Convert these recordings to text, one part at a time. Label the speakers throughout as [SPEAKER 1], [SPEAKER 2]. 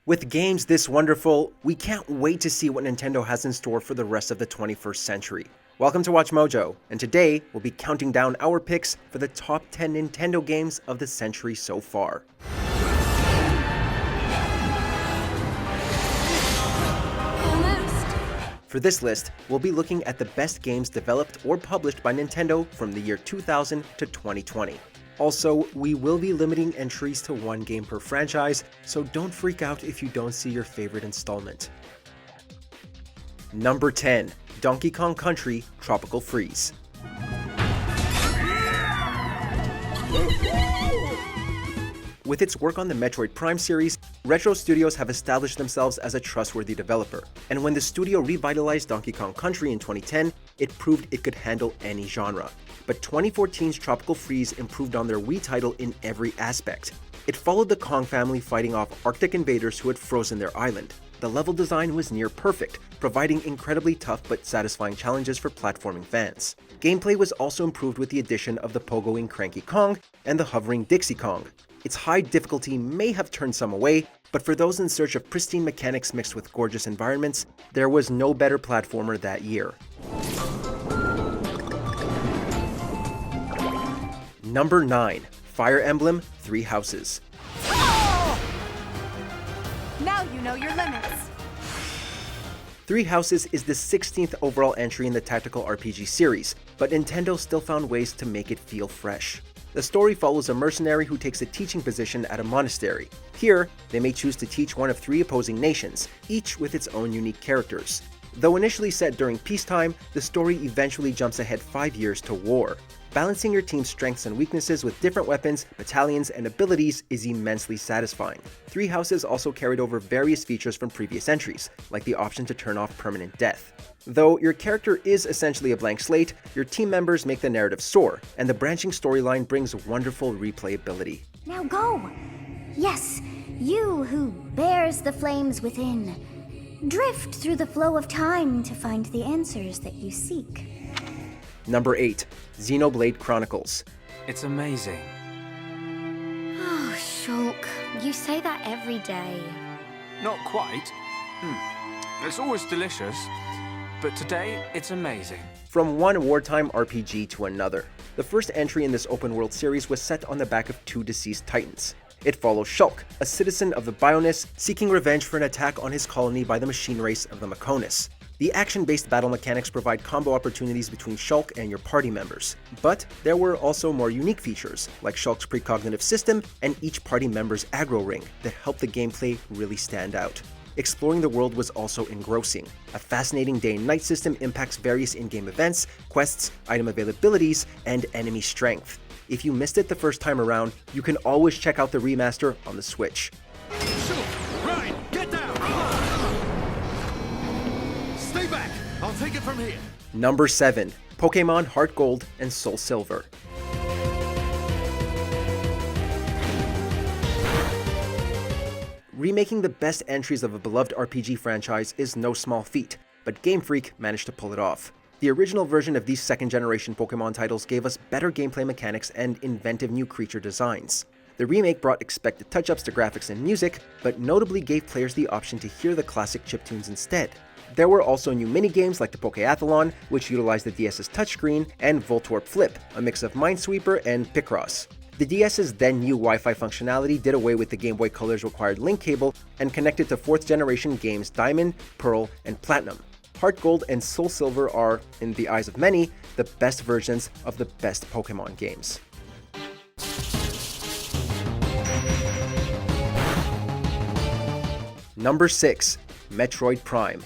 [SPEAKER 1] With games this wonderful, we can't wait to see what Nintendo has in store for the rest of the 21st century. Welcome to Watch Mojo, and today we'll be counting down our picks for the top 10 Nintendo games of the century so far. For this list, we'll be looking at the best games developed or published by Nintendo from the year 2000 to 2020. Also, we will be limiting entries to one game per franchise, so don't freak out if you don't see your favorite installment. Number 10. Donkey Kong Country Tropical Freeze. With its work on the Metroid Prime series, Retro Studios have established themselves as a trustworthy developer, and when the studio revitalized Donkey Kong Country in 2010, it proved it could handle any genre. But 2014's Tropical Freeze improved on their Wii title in every aspect. It followed the Kong family fighting off Arctic invaders who had frozen their island. The level design was near perfect, providing incredibly tough but satisfying challenges for platforming fans. Gameplay was also improved with the addition of the pogoing Cranky Kong and the hovering Dixie Kong. Its high difficulty may have turned some away, but for those in search of pristine mechanics mixed with gorgeous environments, there was no better platformer that year. Number 9. Fire Emblem 3 Houses.
[SPEAKER 2] Oh! Now you know your limits.
[SPEAKER 1] 3 Houses is the 16th overall entry in the tactical RPG series, but Nintendo still found ways to make it feel fresh. The story follows a mercenary who takes a teaching position at a monastery. Here, they may choose to teach one of 3 opposing nations, each with its own unique characters. Though initially set during peacetime, the story eventually jumps ahead 5 years to war. Balancing your team's strengths and weaknesses with different weapons, battalions, and abilities is immensely satisfying. 3 Houses also carried over various features from previous entries, like the option to turn off permanent death. Though your character is essentially a blank slate, your team members make the narrative soar, and the branching storyline brings wonderful replayability.
[SPEAKER 3] Now go! Yes, you who bears the flames within. Drift through the flow of time to find the answers that you seek.
[SPEAKER 1] Number 8. Xenoblade Chronicles.
[SPEAKER 4] It's amazing.
[SPEAKER 3] Oh, Shulk, you say that every day.
[SPEAKER 4] Not quite. It's always delicious, but today it's amazing.
[SPEAKER 1] From one wartime RPG to another, the first entry in this open-world series was set on the back of 2 deceased titans. It follows Shulk, a citizen of the Bionis, seeking revenge for an attack on his colony by the machine race of the Maconis. The action-based battle mechanics provide combo opportunities between Shulk and your party members, but there were also more unique features, like Shulk's precognitive system and each party member's aggro ring, that helped the gameplay really stand out. Exploring the world was also engrossing. A fascinating day and night system impacts various in-game events, quests, item availabilities, and enemy strength. If you missed it the first time around, you can always check out the remaster on the Switch.
[SPEAKER 5] Ryan, get down! Stay back! I'll take it from here.
[SPEAKER 1] Number 7. Pokémon HeartGold and SoulSilver. Remaking the best entries of a beloved RPG franchise is no small feat, but Game Freak managed to pull it off. The original version of these second-generation Pokémon titles gave us better gameplay mechanics and inventive new creature designs. The remake brought expected touch-ups to graphics and music, but notably gave players the option to hear the classic chiptunes instead. There were also new minigames like the Pokéathlon, which utilized the DS's touchscreen, and Voltorb Flip, a mix of Minesweeper and Picross. The DS's then new Wi-Fi functionality did away with the Game Boy Color's required link cable and connected to 4th generation games Diamond, Pearl, and Platinum. HeartGold and SoulSilver are, in the eyes of many, the best versions of the best Pokémon games. Number 6. Metroid Prime.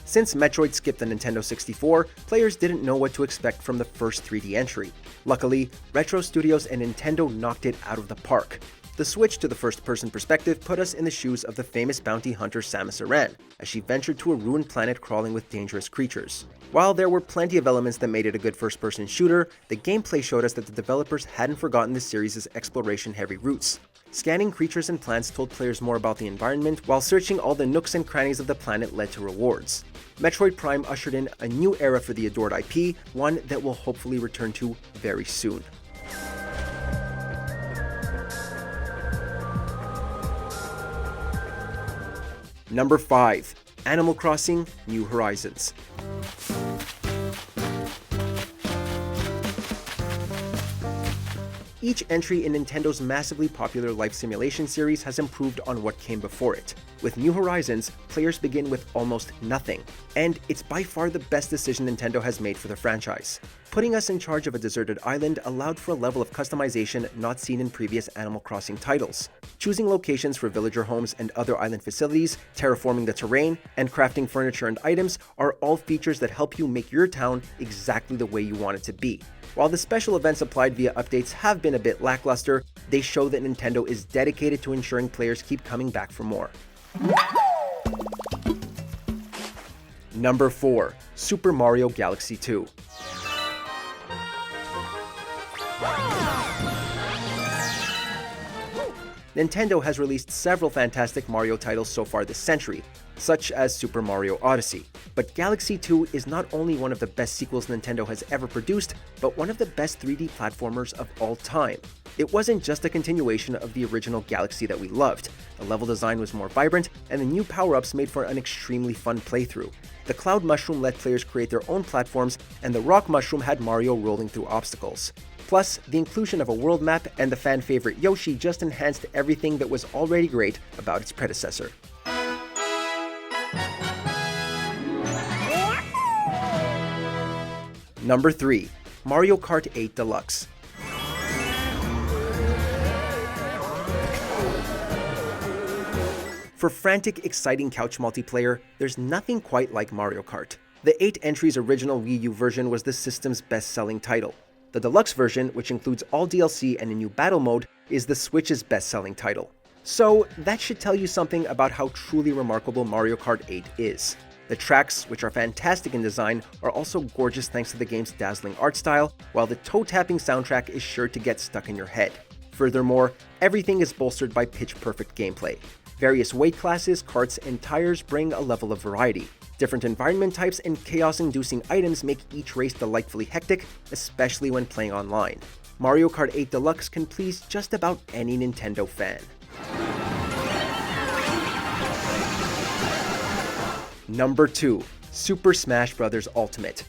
[SPEAKER 1] Since Metroid skipped the Nintendo 64, players didn't know what to expect from the first 3D entry. Luckily, Retro Studios and Nintendo knocked it out of the park. The switch to the first-person perspective put us in the shoes of the famous bounty hunter Samus Aran, as she ventured to a ruined planet crawling with dangerous creatures. While there were plenty of elements that made it a good first-person shooter, the gameplay showed us that the developers hadn't forgotten the series' exploration-heavy roots. Scanning creatures and plants told players more about the environment, while searching all the nooks and crannies of the planet led to rewards. Metroid Prime ushered in a new era for the adored IP, one that we'll hopefully return to very soon. Number 5. Animal Crossing: New Horizons. Each entry in Nintendo's massively popular life simulation series has improved on what came before it. With New Horizons, players begin with almost nothing, and it's by far the best decision Nintendo has made for the franchise. Putting us in charge of a deserted island allowed for a level of customization not seen in previous Animal Crossing titles. Choosing locations for villager homes and other island facilities, terraforming the terrain, and crafting furniture and items are all features that help you make your town exactly the way you want it to be. While the special events applied via updates have been a bit lackluster, they show that Nintendo is dedicated to ensuring players keep coming back for more. Number 4. Super Mario Galaxy 2. Nintendo has released several fantastic Mario titles so far this century, such as Super Mario Odyssey. But Galaxy 2 is not only one of the best sequels Nintendo has ever produced, but one of the best 3D platformers of all time. It wasn't just a continuation of the original Galaxy that we loved. The level design was more vibrant, and the new power-ups made for an extremely fun playthrough. The Cloud Mushroom let players create their own platforms, and the Rock Mushroom had Mario rolling through obstacles. Plus, the inclusion of a world map and the fan-favorite Yoshi just enhanced everything that was already great about its predecessor. Number 3. Mario Kart 8 Deluxe. For frantic, exciting couch multiplayer, there's nothing quite like Mario Kart. The 8 entries original Wii U version was the system's best-selling title. The Deluxe version, which includes all DLC and a new battle mode, is the Switch's best-selling title. So that should tell you something about how truly remarkable Mario Kart 8 is. The tracks, which are fantastic in design, are also gorgeous thanks to the game's dazzling art style, while the toe-tapping soundtrack is sure to get stuck in your head. Furthermore, everything is bolstered by pitch-perfect gameplay. Various weight classes, karts, and tires bring a level of variety. Different environment types and chaos-inducing items make each race delightfully hectic, especially when playing online. Mario Kart 8 Deluxe can please just about any Nintendo fan. Number 2. Super Smash Bros. Ultimate.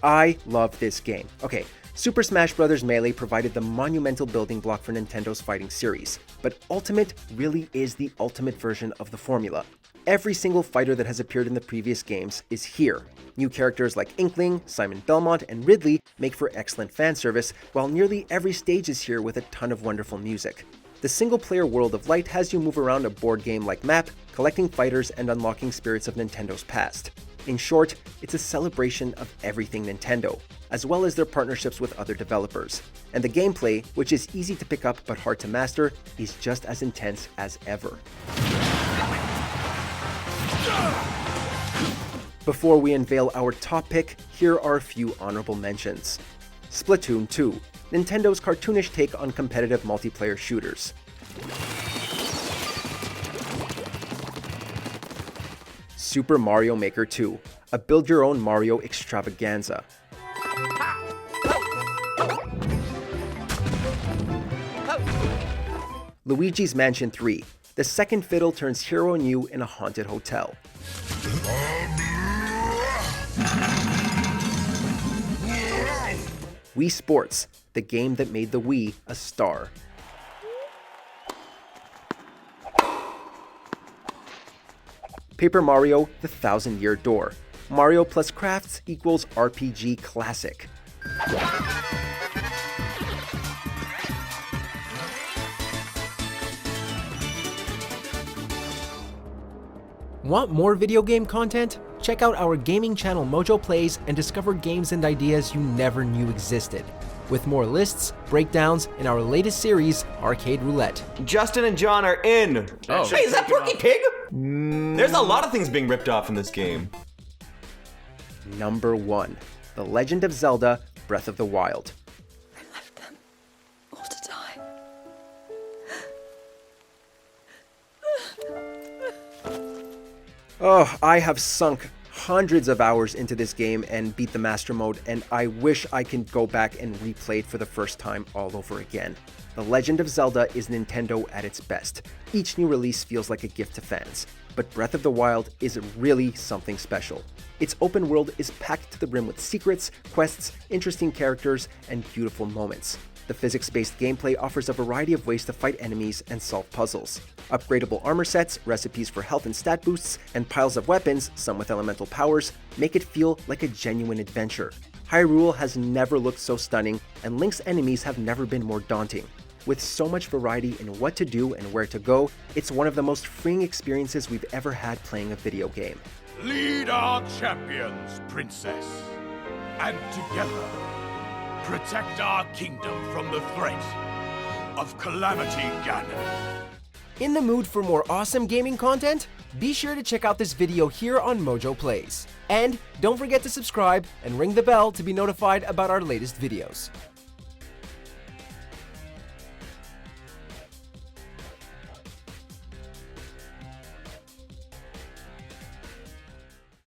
[SPEAKER 1] I love this game. Okay, Super Smash Bros. Melee provided the monumental building block for Nintendo's fighting series, but Ultimate really is the ultimate version of the formula. Every single fighter that has appeared in the previous games is here. New characters like Inkling, Simon Belmont, and Ridley make for excellent fan service, while nearly every stage is here with a ton of wonderful music. The single-player World of Light has you move around a board game-like map, collecting fighters and unlocking spirits of Nintendo's past. In short, it's a celebration of everything Nintendo, as well as their partnerships with other developers. And the gameplay, which is easy to pick up but hard to master, is just as intense as ever. Before we unveil our top pick, here are a few honorable mentions. Splatoon 2, Nintendo's cartoonish take on competitive multiplayer shooters. Super Mario Maker 2, a build-your-own Mario extravaganza. Luigi's Mansion 3, the second fiddle turns hero and you in a haunted hotel. Wii Sports, the game that made the Wii a star. Paper Mario: The Thousand-Year Door. Mario plus crafts equals RPG classic.
[SPEAKER 6] Want more video game content? Check out our gaming channel Mojo Plays and discover games and ideas you never knew existed. With more lists, breakdowns, and our latest series, Arcade Roulette.
[SPEAKER 7] Justin and John are in!
[SPEAKER 4] Oh.
[SPEAKER 7] Hey, is that Porky Pig? There's a lot of things being ripped off in this game.
[SPEAKER 1] Number 1. The Legend of Zelda: Breath of the Wild.
[SPEAKER 2] I left them all to die.
[SPEAKER 1] Oh, I have sunk hundreds of hours into this game and beat the Master Mode, and I wish I could go back and replay it for the first time all over again. The Legend of Zelda is Nintendo at its best. Each new release feels like a gift to fans, but Breath of the Wild is really something special. Its open world is packed to the brim with secrets, quests, interesting characters, and beautiful moments. The physics-based gameplay offers a variety of ways to fight enemies and solve puzzles. Upgradable armor sets, recipes for health and stat boosts, and piles of weapons, some with elemental powers, make it feel like a genuine adventure. Hyrule has never looked so stunning, and Link's enemies have never been more daunting. With so much variety in what to do and where to go, it's one of the most freeing experiences we've ever had playing a video game.
[SPEAKER 5] Lead our champions, princess. And together, protect our kingdom from the threat of Calamity Ganon.
[SPEAKER 6] In the mood for more awesome gaming content? Be sure to check out this video here on Mojo Plays. And don't forget to subscribe and ring the bell to be notified about our latest videos.